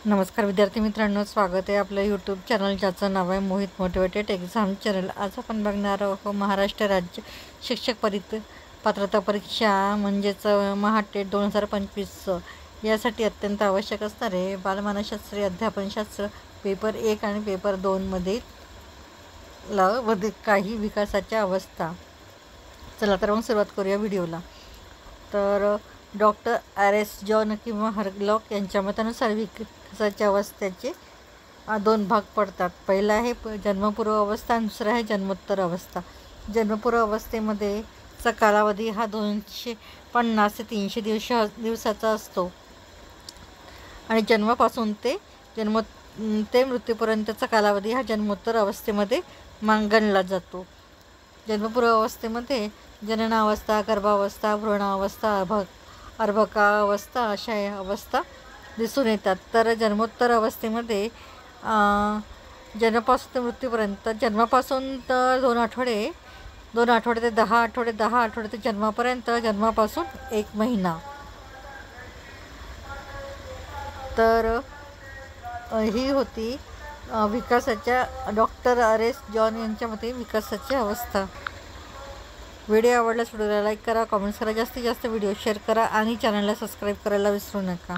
नमस्कार विद्यार्थी मित्रांनो, स्वागत आहे आपलं यूट्यूब चॅनल ज्याचं नाव आहे मोहित मोटिवेटेड एक्झाम चॅनल। आज आपण बघणार आहोत महाराष्ट्र राज्य शिक्षक पात्रता परीक्षा म्हणजेच महाटेट 2025 यासाठी अत्यंत आवश्यक असणारे बालमानसशास्त्र, अध्यापनशास्त्र पेपर 1 आणि पेपर 2 मध्ये काही विकासाच्या अवस्था। चला तर मग सुरुवात करूया व्हिडिओला। तर डॉक्टर आर.एस. जॉन किंवा हरलॉक यांच्या मतानुसार विकासाच्या अवस्थेचे 2 भाग पडतात। पहिला आहे जन्मपूर्व अवस्था आणि दुसरा आहे जन्मोत्तर अवस्था। जन्मपूर्व अवस्थेमध्ये चा कालावधी हा 250 ते 300 दिवसाचा असतो आणि जन्मापासून ते मृत्यूपर्यंतचा कालावधी हा जन्मोत्तर अवस्थेमध्ये गणला जातो। जन्मपूर्व अवस्थेमध्ये जननावस्था, गर्भावस्था, भ्रूणावस्था, अर्भकावस्था अशा अवस्था दिसून येतात। तर जन्मोत्तर अवस्थेमध्ये जन्मापासून ते मृत्यूपर्यंत, जन्मापासून तर 2 आठवडे ते 10 आठवडे, 10 आठवडे ते जन्मापर्यंत, जन्मापासून 1 महिना। तर ही होती विकासाच्या डॉक्टर आर.एस. जॉन यांच्या मते विकासाची अवस्था। व्हिडिओ आवडल्यास व्हिडिओला लाईक करा, कमेंट्स करा, जास्तीत जास्त व्हिडिओ शेअर करा आणि चॅनलला सबस्क्राईब करायला विसरू नका।